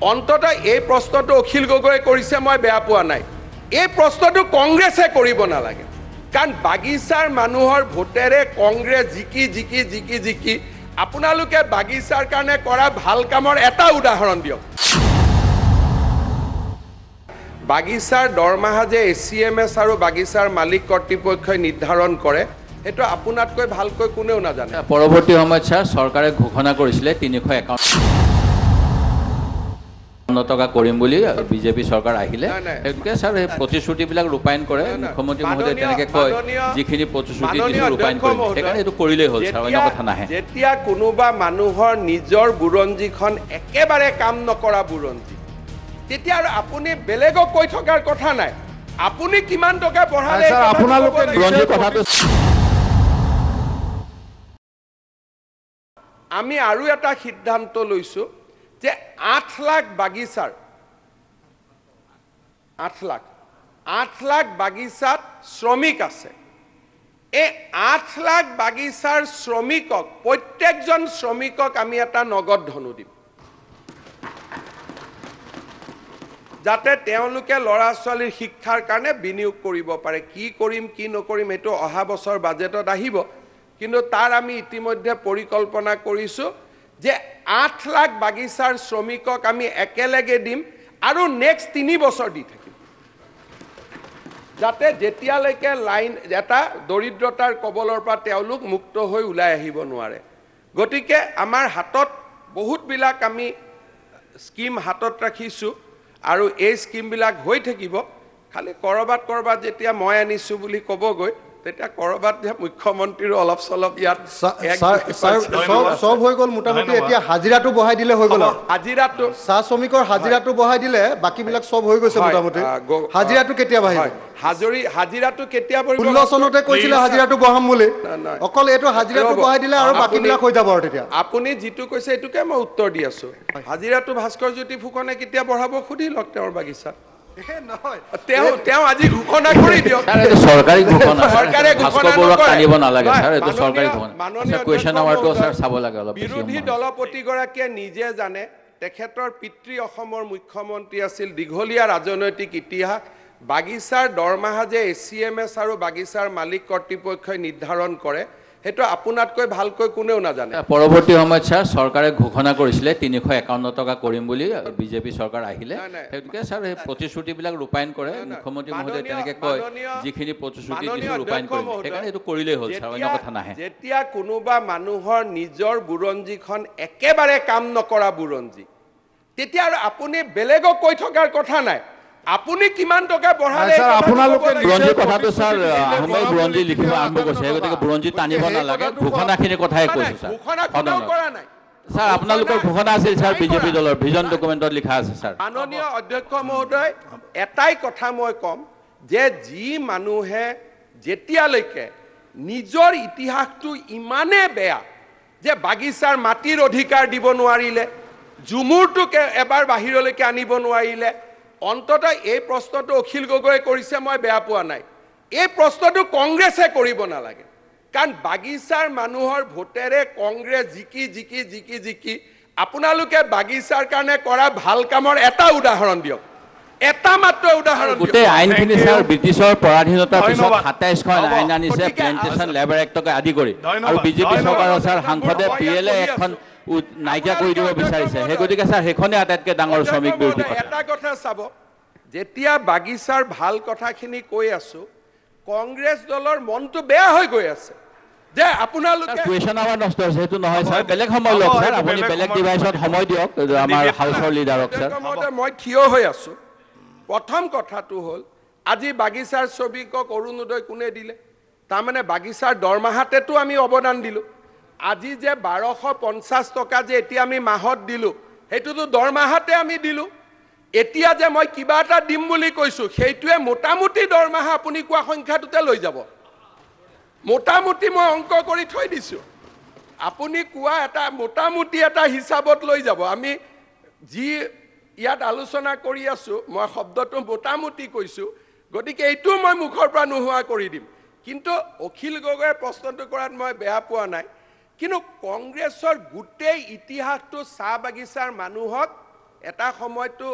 অন্ততঃ এই প্ৰশ্নটো অখিল গগৈয়ে কৰিছে মই বেয়া পোৱা নাই এই প্ৰশ্নটো কংগ্ৰেছে কৰিব নালাগে কাৰণ বাগিচাৰ মানুহৰ ভোটেৰে কংগ্ৰেছ জিকি আপোনালোকে বাগিচাৰ কাৰণে কৰা ভাল কামৰ এটা উদাহৰণ দিয়ক বাগিচাৰ দৰমহা যে এচিএমএছ আৰু বাগিচাৰ মালিক কৰ্তৃপক্ষই নিৰ্ধাৰণ কৰে এটো আপোনাতকৈ ভালকৈ কোনেও নাজানে পৰৱৰ্তী সময়ত স্যাৰ চৰকাৰে ঘোষণা কৰিছিলে 351 টকা কৰিম বুলি বিজেপি চৰকাৰ আহিলে একে স্যাৰ এই প্ৰতিশ্ৰুতিবিলাক ৰূপায়ণ কৰে মুখ্যমন্ত্ৰী মহোদয় তেনেকৈ কয় যিখিনি প্ৰতিশ্ৰুতি দিছে ৰূপায়ণ কৰে সেইকাৰণে এটো কৰিলেই হ'ল স্যাৰ অন্য কথা নাহে যেতিয়া কোনোবা মানুহৰ নিজৰ বুৰঞ্জীখন একেবাৰে কাম নকৰা বুৰঞ্জী তেতিয়া আৰু আপুনি বেলেগক কৈ থকাৰ কথা নাই আপুনি কিমান টকা বঢ়ালে স্যাৰ আপোনালোকে বুৰঞ্জী কথাটো আমি আৰু এটা সিদ্ধান্ত লৈছো যে 8 লাখ বাগিচাৰ 8 লাখ বাগিচাত শ্ৰমিক আছে এই 8 লাখ বাগিচাৰ শ্ৰমিকক প্ৰত্যেকজন শ্ৰমিকক আমি এটা নগদ ধনু দিম যাতে তেওঁলোকে লৰা ছোৱালীৰ শিক্ষাৰ কাৰণে বিনিয়োগ কৰিব পাৰে কি কৰিম কি নকৰিম এটো অহা বছৰ বাজেটত আহিব কিন্তু তাৰ আমি ইতিমধ্যে পৰিকল্পনা কৰিছো যে 8 লাখ বাগিচাৰ শ্ৰমিকক আমি একেলগে দিম আৰু নেক্সট 3 বছৰ দি থাকিম যাতে যেতিয়ালৈকে লাইন এটা দৰিদ্ৰতাৰ কবলৰ পৰা তেওঁলোক মুক্ত হৈ ওলাই আহিব নোৱাৰে গতিকে আমাৰ হাতত বহুত বিলাক আমি স্কিম হাতত ৰাখিছো আৰু এই স্কিম বিলাক হৈ থাকিব খালি কৰবাত যেতিয়া মই আনিছো বুলি কবগৈ তেতিয়া কৰবাত যে মুখ্যমন্ত্ৰীৰ অলপ চলপ ইয়াত সব হৈ গল মোটামুটি এতিয়া হাজিৰাটো বঢ়াই দিলে হৈ গল হাজিৰাটো চাহ শ্ৰমিকৰ হাজিৰাটো বঢ়াই দিলে বাকি বিলাক সব হৈ গৈছে মোটামুটি হাজিৰাটো কেতিয়া বাঢ়িব হাজিৰাটো কেতিয়া বঢ়িব 16 চনতে কৈছিলে হাজিৰাটো বঢ়াম বুলি অকল এটো হাজিৰাটো বঢ়াই দিলে আৰু বাকি বিলাক হৈ যাব আৰু তেতিয়া আপুনি যেটো কৈছে এটোকে মই উত্তৰ দি আছো হাজিৰাটো ভাস্কৰ জ্যোতি ফুকনে কেতিয়া বঢ়াব খুদি লক তেওঁৰ বাগিচাত তেওঁ আজি ঘোষণা কৰি দিয়ক চৰকাৰী ঘোষণা চৰকাৰে ঘোষণা কৰিব নালাগে স্যাৰ এটো চৰকাৰী ঘোষণা কোৱেশ্চন আৱাৰটো স্যাৰ চাব লাগে অলপ বিৰোধী দলপতি গৰাকীয়ে নিজে জানে তেখেতৰ পিতৃ অসমৰ মুখ্যমন্ত্ৰী আছিল দীঘলীয়া ৰাজনৈতিক ইতিহাস বাগিচাৰ দৰমহা যে এচিএমএছ আৰু বাগিচাৰ মালিক কৰ্তৃপক্ষই নিৰ্ধাৰণ কৰে হেটো আপোনাতকৈ ভালকৈ কোনেও নাজানে পৰৱৰ্তী সময়ত স্যাৰ চৰকাৰে ঘোষণা কৰিছিলে 351 টকা কৰিম বুলি বিজেপি চৰকাৰ আহিলে একে স্যাৰ এই প্ৰতিশ্ৰুতিবিলাক ৰূপায়ণ কৰে মুখ্যমন্ত্ৰী মহোদয় তেনেকৈ কয় যিখিনি প্ৰতিশ্ৰুতি দিছে ৰূপায়ণ কৰে সেইকাৰণে এটো কৰিলেই হ'ল স্যাৰ অন্য কথা নাহে যেতিয়া কোনোবা মানুহৰ নিজৰ বুৰঞ্জীখন একেবাৰে কাম নকৰা বুৰঞ্জী তেতিয়া আৰু আপুনি বেলেগক কৈ থকাৰ কথা নাই আপুনি কিমান টকা বঢ়ালে স্যাৰ আপোনালোকে বুৰঞ্জী কথাটো স্যাৰ আহমে বুৰঞ্জী লিখিব আৰম্ভ কৰিছে গতিকে বুৰঞ্জী টানিব নালাগে ঘোষণাখিনি কথাই কৈছো স্যাৰ ঘোষণা কৰা নাই স্যাৰ আপোনালোকৰ ঘোষণা আছিল স্যাৰ বিজেপি দলৰ ভিজন ডকুমেণ্টত লিখা আছে স্যাৰ মাননীয় অধ্যক্ষ মহোদয় এটাই কথা মই কম যে যি মানুহে যেতিয়ালৈকে নিজৰ ইতিহাসটো ইমানে বেয়া যে বাগিচাৰ মাটিৰ অধিকাৰ দিব নোৱাৰিলে জুমুৰটোকে এবাৰ বাহিৰলৈকে আনিব নোৱাৰিলে অন্ততঃ এই প্ৰশ্নটো অখিল গগৈয়ে কৰিছে মই বেয়া পোৱা নাই এই প্ৰশ্নটো কংগ্ৰেছে কৰিব নালাগে কাৰণ বাগিচাৰ মানুহৰ ভোটেৰে কংগ্ৰেছ জিকি আপোনালোকে বাগিচাৰ কাৰণে কৰা ভাল কামৰ এটা উদাহৰণ দিয়ক এটা মাত্ৰ উদাহৰণ গোটেই আইনখিনি স্যাৰ ব্ৰিটিছৰ পৰাধীনতাৰ পিছত 27খন আইন আনিছে প্লেন্টেশন লেবাৰ এক্টকে আদি কৰি আৰু বিজেপি চৰকাৰৰ স্যাৰ সাংসদে পিএলএ এখন নাইকিয়া কৰি দিব বিচাৰিছে সেই গতিকে স্যাৰ হেখনে আটাইতকৈ ডাঙৰ শ্ৰমিক বিৰোধী কথা এটা কথা চাব যেতিয়া বাগিচাৰ ভাল কথাখিনি কৈ আছো কংগ্ৰেছ দলৰ মনটো বেয়া হৈ গৈ আছে যে আপোনালোকে কোৱেশ্চন আৱাৰ নষ্ট হৈছে হেতু নহয় স্যাৰ বেলেগ সময় লওক স্যাৰ আপুনি বেলেগ ডিভাইসত সময় দিয়ক আমাৰ হাউসৰ লিডাৰক স্যাৰ মই থিয় হৈ আছো প্ৰথম কথাটো হ'ল আজি বাগিচাৰ শ্ৰমিকক অৰুণোদয় কোনে দিলে তাৰমানে বাগিচাৰ দৰমহাতেতো আমি অৱদান দিলো আজি যে 1250 টকা যে এতিয়া আমি মাহত দিলো হেতুটো দৰমহাতে আমি দিলো এতিয়া যে মই কিবা এটা দিম বুলি কৈছো সেইটোৱে মোটামুটি দৰমহা আপুনি কোৱা সংখ্যাটোতে লৈ যাব মোটামুটি মই অংক কৰি থৈ দিছো আপুনি কোৱা এটা মোটামুটি এটা হিচাপত লৈ যাব আমি যি ইয়াত আলোচনা কৰি আছো মই শব্দটো মোটামুটি কৈছো গতিকে এইটো মই মুখৰ পৰা নোহোৱা কৰি দিম কিন্তু অখিল গগৈয়ে প্ৰশ্নটো কৰাত মই বেয়া পোৱা নাই কিন্তু কংগ্ৰেছৰ গোটেই ইতিহাসটো চাহ বাগিচাৰ মানুহক এটা সময়তো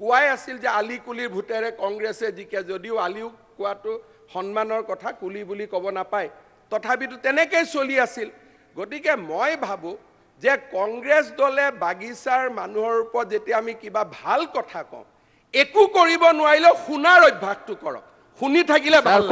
কোৱাই আছিল যে আলি কুলিৰ ভোটেৰে কংগ্ৰেছে জিকে, যদিও আলিও কোৱাটো সন্মানৰ কথা, কুলি বুলি ক'ব নাপায়, তথাপিতো তেনেকৈ চলি আছিল। গতিকে মই ভাবোঁ যে কংগ্ৰেছ দলে বাগিচাৰ মানুহৰ ওপৰত যেতিয়া আমি কিবা ভাল কথা কওঁ, একো কৰিব নোৱাৰিলেও শুনাৰ অভ্যাসটো কৰক, শুনি থাকিলে ভাল।